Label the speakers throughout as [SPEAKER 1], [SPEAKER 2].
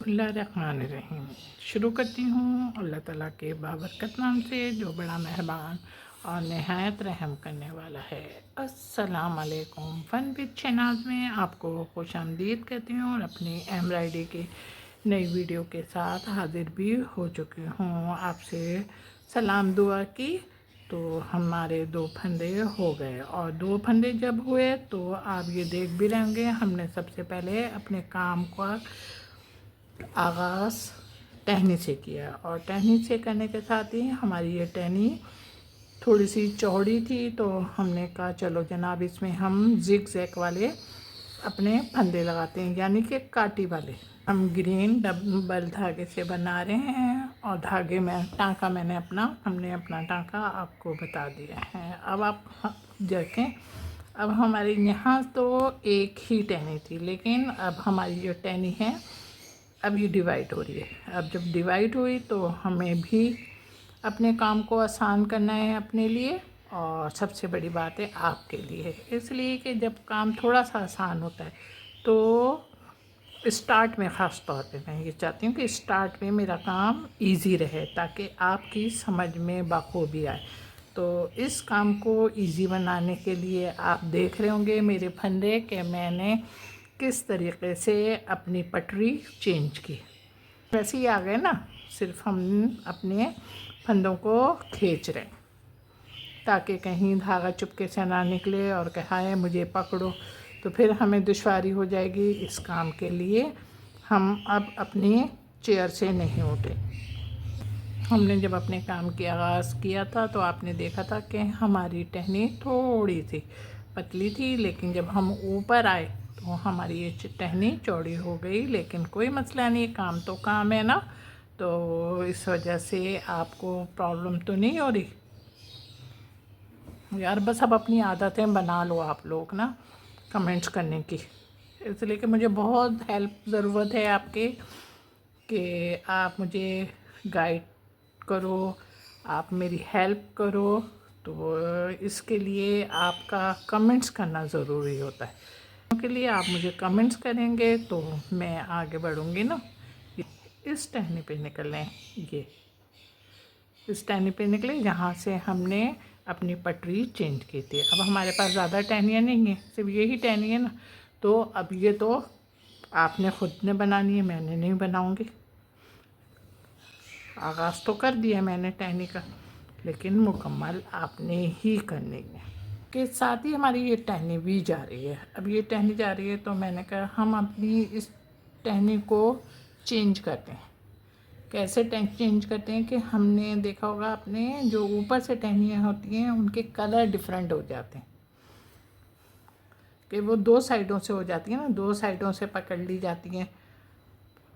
[SPEAKER 1] बिस्मिल्लाहिर्रहमानिर्रहीम। शुरू करती हूँ अल्लाह ताला के बाबरकत नाम से जो बड़ा मेहरबान और नहायत रहम करने वाला है। अस्सलाम वालेकुम। फ़न विद शहनाज़ में आपको खुश आमदीद कहती हूँ और अपनी एम्ब्रॉयडरी की नई वीडियो के साथ हाजिर भी हो चुकी हूँ। आपसे सलाम दुआ की तो हमारे 2 फंदे हो गए और 2 फंदे जब हुए तो आप ये देख भी रहे होंगे, हमने सबसे पहले अपने काम का आगाज़ टहनी से किया और टहनी से करने के साथ ही हमारी ये टहनी थोड़ी सी चौड़ी थी, तो हमने कहा चलो जनाब इसमें हम जिग जैग वाले अपने फंदे लगाते हैं, यानी कि काटी वाले। हम ग्रीन डबल धागे से बना रहे हैं और धागे में टाँका हमने अपना टाँका आपको बता दिया है। अब आप देखें, अब हमारे यहाँ तो एक ही टहनी थी, लेकिन अब हमारी जो टहनी है अब ये डिवाइड हो रही है। अब जब डिवाइड हुई तो हमें भी अपने काम को आसान करना है अपने लिए, और सबसे बड़ी बात है आपके लिए, इसलिए कि जब काम थोड़ा सा आसान होता है तो स्टार्ट में ख़ास तौर पे मैं ये चाहती हूँ कि स्टार्ट में मेरा काम इजी रहे ताकि आपकी समझ में बखूबी आए। तो इस काम को इजी बनाने के लिए आप देख रहे होंगे मेरे फंदे कि मैंने किस तरीके से अपनी पटरी चेंज की। वैसे ही आ गए ना, सिर्फ हम अपने फंदों को खींच रहे हैं ताकि कहीं धागा चुपके से ना निकले और कहा है मुझे पकड़ो, तो फिर हमें दुश्वारी हो जाएगी। इस काम के लिए हम अब अपनी चेयर से नहीं उठे। हमने जब अपने काम की आगाज़ किया था तो आपने देखा था कि हमारी टहनी थोड़ी सी पतली थी, लेकिन जब हम ऊपर आए तो हमारी ये टहनी चौड़ी हो गई। लेकिन कोई मसला नहीं, काम तो काम है ना, तो इस वजह से आपको प्रॉब्लम तो नहीं हो रही यार। बस अब अपनी आदतें बना लो आप लोग ना कमेंट्स करने की, इसलिए कि मुझे बहुत हेल्प ज़रूरत है आपके, कि आप मुझे गाइड करो, आप मेरी हेल्प करो। तो इसके लिए आपका कमेंट्स करना ज़रूरी होता है, के लिए आप मुझे कमेंट्स करेंगे तो मैं आगे बढ़ूँगी ना। इस टहनी पे निकलें, ये इस टहनी पे निकले जहाँ से हमने अपनी पटरी चेंज की थी। अब हमारे पास ज़्यादा टहनियाँ नहीं हैं, सिर्फ यही टहनी है ना, तो अब ये तो आपने ख़ुद ने बनानी है, मैंने नहीं बनाऊँगी। आगाज़ तो कर दिया मैंने टहनी का, लेकिन मुकम्मल आपने ही करनी है। के साथ ही हमारी ये टहनी भी जा रही है। अब ये टहनी जा रही है तो मैंने कहा हम अपनी इस टहनी को चेंज करते हैं। कैसे चेंज करते हैं कि हमने देखा होगा अपने जो ऊपर से टहनियाँ होती हैं उनके कलर डिफरेंट हो जाते हैं, कि वो 2 साइडों से हो जाती है ना, 2 साइडों से पकड़ ली जाती हैं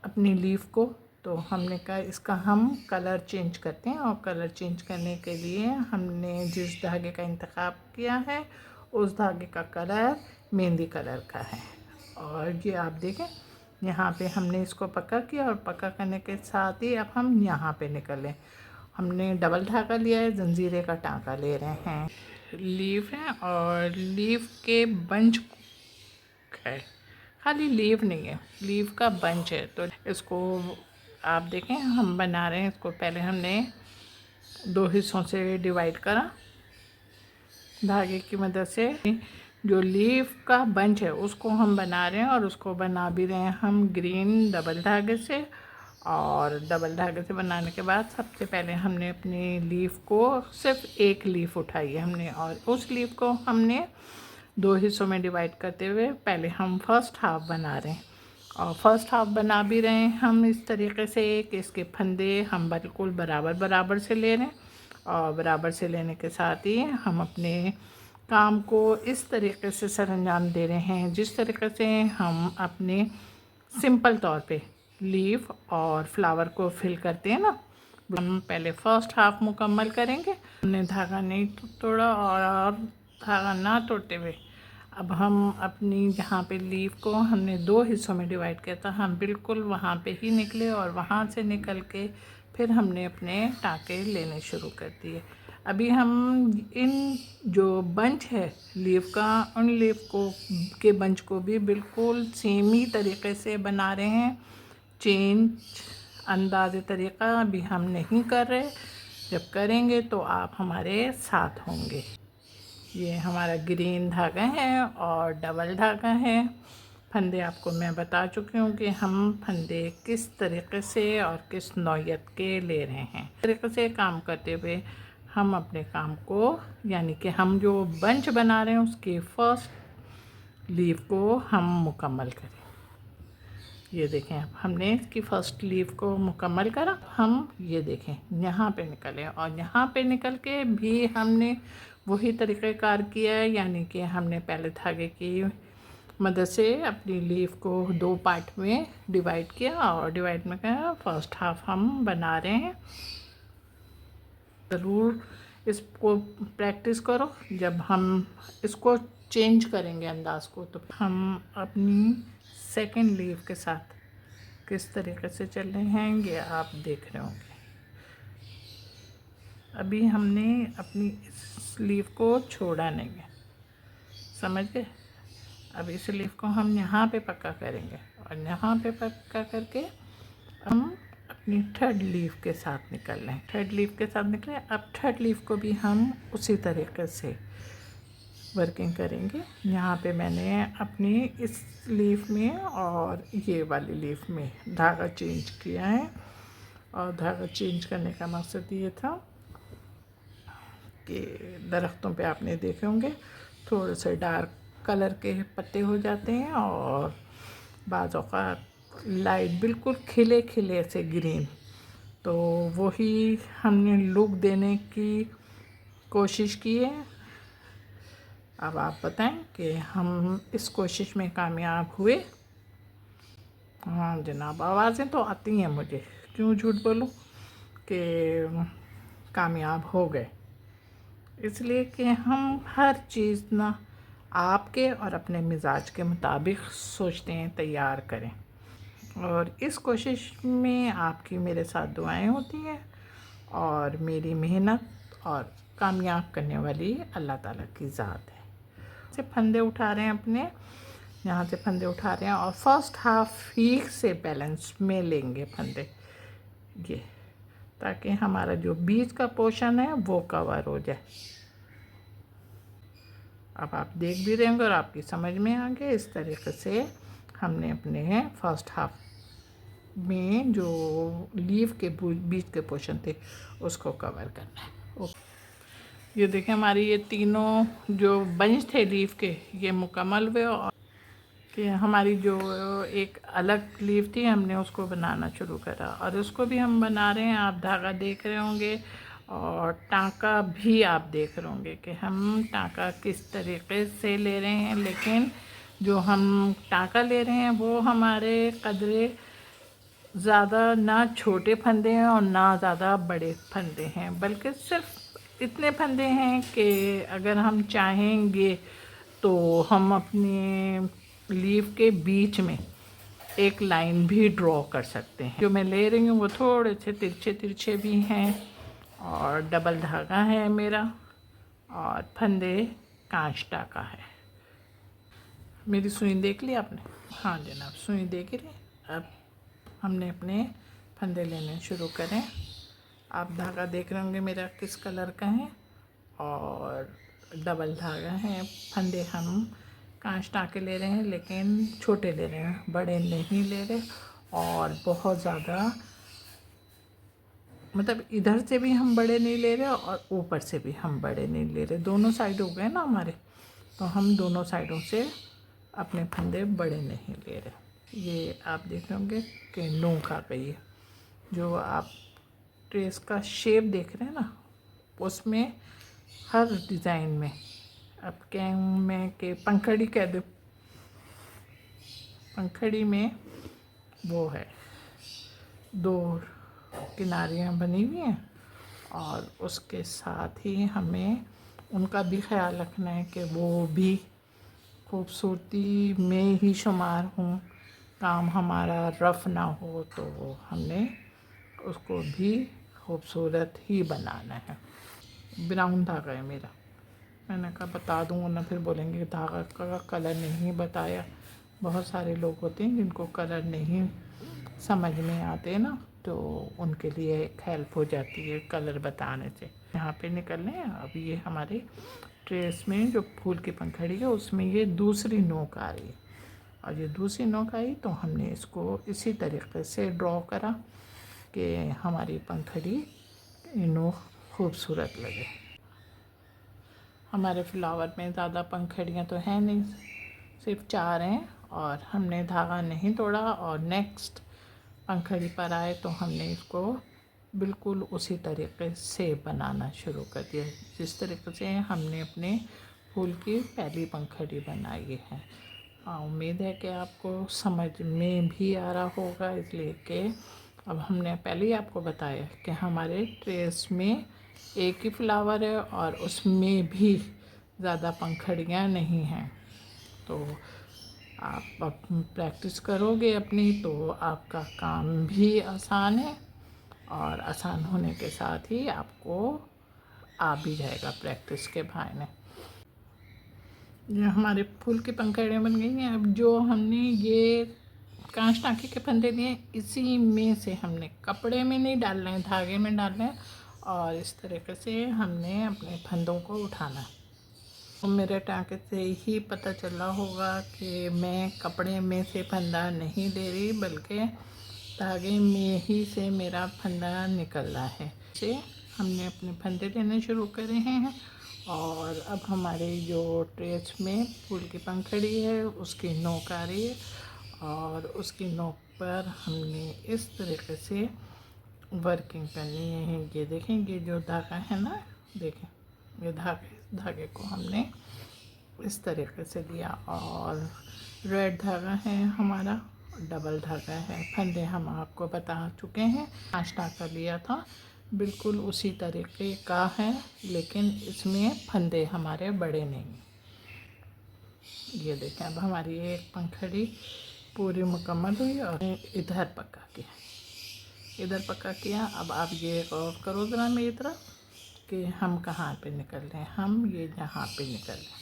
[SPEAKER 1] अपनी लीफ को। तो हमने कहा इसका हम कलर चेंज करते हैं, और कलर चेंज करने के लिए हमने जिस धागे का इंतखाब किया है उस धागे का कलर मेहंदी कलर का है। और ये आप देखें यहाँ पे हमने इसको पक्का किया, और पक्का करने के साथ ही अब हम यहाँ पे निकलें। हमने डबल धागा लिया है, जंजीरे का टाँका ले रहे हैं। लीफ है और लीफ के बंच है, खाली लीफ नहीं है, लीफ का बंच है। तो इसको आप देखें हम बना रहे हैं, इसको पहले हमने 2 हिस्सों से डिवाइड करा धागे की मदद से। जो लीफ का बंच है उसको हम बना रहे हैं, और उसको बना भी रहे हैं हम ग्रीन डबल धागे से। और डबल धागे से बनाने के बाद सबसे पहले हमने अपनी लीफ को, सिर्फ एक लीफ उठाई है हमने, और उस लीफ को हमने 2 हिस्सों में डिवाइड करते हुए पहले हम फर्स्ट हाफ बना रहे हैं। और फर्स्ट हाफ बना भी रहे हैं हम इस तरीके से कि इसके फंदे हम बिल्कुल बराबर बराबर से ले रहे हैं, और बराबर से लेने के साथ ही हम अपने काम को इस तरीके से सरअंजाम दे रहे हैं जिस तरीके से हम अपने सिंपल तौर पे लीफ और फ्लावर को फिल करते हैं ना। हम पहले फ़र्स्ट हाफ मुकम्मल करेंगे। हमने धागा नहीं तोड़ा, और धागा ना तोड़ते हुए अब हम अपनी जहाँ पे लीफ को हमने 2 हिस्सों में डिवाइड किया था, हम बिल्कुल वहाँ पे ही निकले, और वहाँ से निकल के फिर हमने अपने टाँके लेने शुरू कर दिए। अभी हम इन जो बंच है लीफ का, उन लीफ को के बंच को भी बिल्कुल सेम ही तरीके से बना रहे हैं, चेंज अंदाज़ तरीक़ा अभी हम नहीं कर रहे। जब करेंगे तो आप हमारे साथ होंगे। ये हमारा ग्रीन धागा है और डबल धागा है। फंदे आपको मैं बता चुकी हूँ कि हम फंदे किस तरीक़े से और किस नौयत के ले रहे हैं। इस तरीक़े से काम करते हुए हम अपने काम को, यानी कि हम जो बंच बना रहे हैं उसकी फ़र्स्ट लीव को हम मुकम्मल करें। ये देखें, अब हमने इसकी फ़र्स्ट लीव को मुकम्मल करा। हम ये देखें यहाँ पे निकले और यहाँ पे निकल के भी हमने वही तरीक़ेकार किया है, यानी कि हमने पहले धागे की मदद से अपनी लीव को 2 पार्ट में डिवाइड किया और डिवाइड में क्या फ़र्स्ट हाफ हम बना रहे हैं। ज़रूर इसको प्रैक्टिस करो। जब हम इसको चेंज करेंगे अंदाज़ को, तो हम अपनी सेकंड लीव के साथ किस तरीके से चल रहे हैं ये आप देख रहे होंगे। अभी हमने अपनी इस लीव को छोड़ा नहीं है, समझ गए। अब इस लीव को हम यहाँ पे पक्का करेंगे और यहाँ पे पक्का करके हम अपनी थर्ड लीव के साथ निकल रहे हैं। थर्ड लीव के साथ निकले। अब थर्ड लीव को भी हम उसी तरीके से वर्किंग करेंगे। यहाँ पे मैंने अपनी इस लीफ में और ये वाली लीफ में धागा चेंज किया है और धागा चेंज करने का मकसद ये था कि दरख्तों पे आपने देखे होंगे थोड़े से डार्क कलर के पत्ते हो जाते हैं और बाज़ औक़ात लाइट बिल्कुल खिले खिले से ग्रीन, तो वही हमने लुक देने की कोशिश की है। अब आप बताएं कि हम इस कोशिश में कामयाब हुए। हाँ जनाब, आवाज़ें तो आती हैं मुझे, क्यों झूठ बोलूं कि कामयाब हो गए। इसलिए कि हम हर चीज़ ना आपके और अपने मिजाज के मुताबिक सोचते हैं, तैयार करें। और इस कोशिश में आपकी मेरे साथ दुआएं होती हैं और मेरी मेहनत और कामयाब करने वाली अल्लाह ताला की ज़ात है। से फंदे उठा रहे हैं अपने, यहाँ से फंदे उठा रहे हैं और फर्स्ट हाफ ही से बैलेंस में लेंगे फंदे ये, ताकि हमारा जो बीच का पोर्शन है वो कवर हो जाए। अब आप देख भी रहे होंगे और आपकी समझ में आ गया। इस तरीके से हमने अपने फर्स्ट हाफ में जो लीफ के बीच के पोर्शन थे उसको कवर करना है। ओके, ये देखें हमारी ये तीनों जो बंच थे लीफ के ये मुकम्मल हुए और कि हमारी जो एक अलग लीफ थी हमने उसको बनाना शुरू करा और उसको भी हम बना रहे हैं। आप धागा देख रहे होंगे और टाँका भी आप देख रहे होंगे कि हम टाँका किस तरीके से ले रहे हैं, लेकिन जो हम टाँका ले रहे हैं वो हमारे कदरे ज़्यादा ना छोटे फंदे हैं और ना ज़्यादा बड़े फंदे हैं, बल्कि सिर्फ इतने फंदे हैं कि अगर हम चाहेंगे तो हम अपने लीफ के बीच में एक लाइन भी ड्रॉ कर सकते हैं। जो मैं ले रही हूँ वो थोड़े से तिरछे तिरछे भी हैं और डबल धागा है मेरा और फंदे कांच टाका है। मेरी सुई देख ली आपने? हाँ जनाब, सुई देख रही। अब हमने अपने फंदे लेने शुरू करें। आप धागा देख रहे होंगे मेरा किस कलर का है और डबल धागा है। फंदे हम कांच टाके ले रहे हैं, लेकिन छोटे ले रहे हैं, बड़े नहीं ले रहे। और बहुत ज़्यादा मतलब इधर से भी हम बड़े नहीं ले रहे और ऊपर से भी हम बड़े नहीं ले रहे। दोनों साइड हो गए ना हमारे, तो हम दोनों साइडों से अपने फंदे बड़े नहीं ले रहे। ये आप देख रहे होंगे कि नोक आ गई है। जो आप ट्रेस का शेप देख रहे हैं ना, उसमें हर डिज़ाइन में अब क्या मैं कि पंखड़ी कह दूँ, पंखड़ी में वो है 2 किनारियाँ बनी हुई हैं और उसके साथ ही हमें उनका भी ख्याल रखना है कि वो भी खूबसूरती में ही शुमार हों, काम हमारा रफ़ ना हो, तो हमने उसको भी खूबसूरत ही बनाना है। ब्राउन धागा है मेरा, मैंने कहा बता दूँ वरना फिर बोलेंगे कि धागा का कलर नहीं बताया। बहुत सारे लोग होते हैं जिनको कलर नहीं समझ में आते ना, तो उनके लिए एक हेल्प हो जाती है कलर बताने से। यहाँ पे निकल लें। अब ये हमारे ट्रेस में जो फूल की पंखड़ी है उसमें ये दूसरी नोक आ रही है, और ये दूसरी नोक आई तो हमने इसको इसी तरीके से ड्रॉ करा कि हमारी पंखड़ी नोक खूबसूरत लगे। हमारे फ्लावर में ज़्यादा पंखड़ियाँ तो हैं नहीं, सिर्फ 4 हैं, और हमने धागा नहीं तोड़ा। और नेक्स्ट पंखड़ी पर आए तो हमने इसको बिल्कुल उसी तरीके से बनाना शुरू कर दिया जिस तरीके से हमने अपने फूल की पहली पंखड़ी बनाई है। उम्मीद है कि आपको समझ में भी आ रहा होगा, इसलिए कि अब हमने पहले ही आपको बताया कि हमारे ट्रेस में एक ही फ्लावर है और उसमें भी ज़्यादा पंखड़ियाँ नहीं हैं। तो आप प्रैक्टिस करोगे अपनी तो आपका काम भी आसान है, और आसान होने के साथ ही आपको आ भी जाएगा प्रैक्टिस के बहाने। ये हमारे फूल की पंखड़ियाँ बन गई हैं। अब जो हमने ये कांच टाँकी के फंदे दिए, इसी में से हमने कपड़े में नहीं डालना है, धागे में डालना है, और इस तरीके से हमने अपने फंदों को उठाना है। तो मेरे टाँके से ही पता चला होगा कि मैं कपड़े में से फंदा नहीं दे रही, बल्कि धागे में ही से मेरा फंदा निकल रहा है। से हमने अपने फंदे देने शुरू करे हैं, और अब हमारे जो ट्रेस में फूल की पंखड़ी है उसकी नोक आ रही है, और उसकी नोक पर हमने इस तरीके से वर्किंग करनी है। ये देखें, ये जो धागा है ना, देखें ये धागे को हमने इस तरीके से दिया, और रेड धागा है हमारा, डबल धागा है। फंदे हम आपको बता चुके हैं, 5 टाँका लिया था, बिल्कुल उसी तरीके का है, लेकिन इसमें फंदे हमारे बड़े नहीं। ये देखें, अब हमारी एक पंखड़ी पूरी मुकम्मल हुई, और इधर पक्का किया, इधर पक्का किया। अब आप ये गौर करो ज़रा मेरी तरफ कि हम कहाँ पे निकल रहे हैं। हम ये यहाँ पे निकल रहे हैं,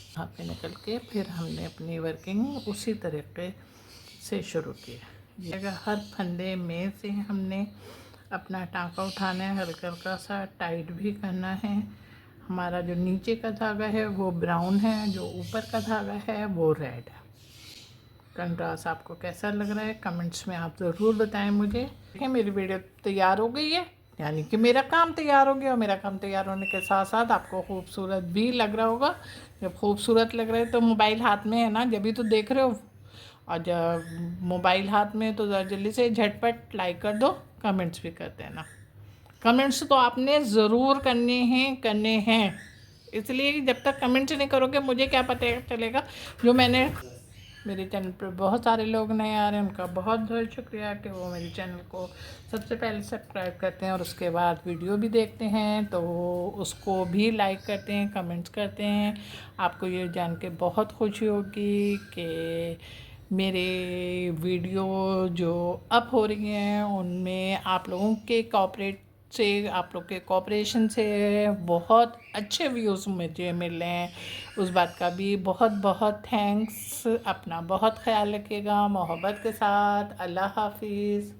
[SPEAKER 1] यहाँ पे निकल के फिर हमने अपनी वर्किंग उसी तरीके से शुरू किया। अगर हर फंदे में से हमने अपना टाँका उठाना है, हल्का हल्का सा टाइट भी करना है। हमारा जो नीचे का धागा है वो ब्राउन है, जो ऊपर का धागा है वो रेड है। कंट्रास्ट आपको कैसा लग रहा है कमेंट्स में आप ज़रूर बताएं मुझे। देखिए, मेरी वीडियो तैयार हो गई है, यानी कि मेरा काम तैयार हो गया, और मेरा काम तैयार होने के साथ साथ आपको खूबसूरत भी लग रहा होगा। जब खूबसूरत लग रहा है तो मोबाइल हाथ में है ना, जब भी तो देख रहे हो, और जब मोबाइल हाथ में तो जल्दी से झटपट लाइक कर दो, कमेंट्स भी कर देना। कमेंट्स तो आपने ज़रूर करने हैं, इसलिए जब तक कमेंट्स नहीं करोगे मुझे क्या पता चलेगा। जो मैंने मेरे चैनल पर बहुत सारे लोग नए आ रहे हैं, उनका बहुत बहुत शुक्रिया कि वो मेरे चैनल को सबसे पहले सब्सक्राइब करते हैं, और उसके बाद वीडियो भी देखते हैं, तो उसको भी लाइक करते हैं, कमेंट्स करते हैं। आपको ये जान के बहुत खुशी होगी कि मेरे वीडियो जो अप हो रही हैं उनमें आप लोगों के आप लोग के कोऑपरेशन से बहुत अच्छे व्यूज़ मुझे मिल रहे हैं। उस बात का भी बहुत बहुत थैंक्स। अपना बहुत ख्याल रखिएगा, मोहब्बत के साथ। अल्लाह हाफिज़।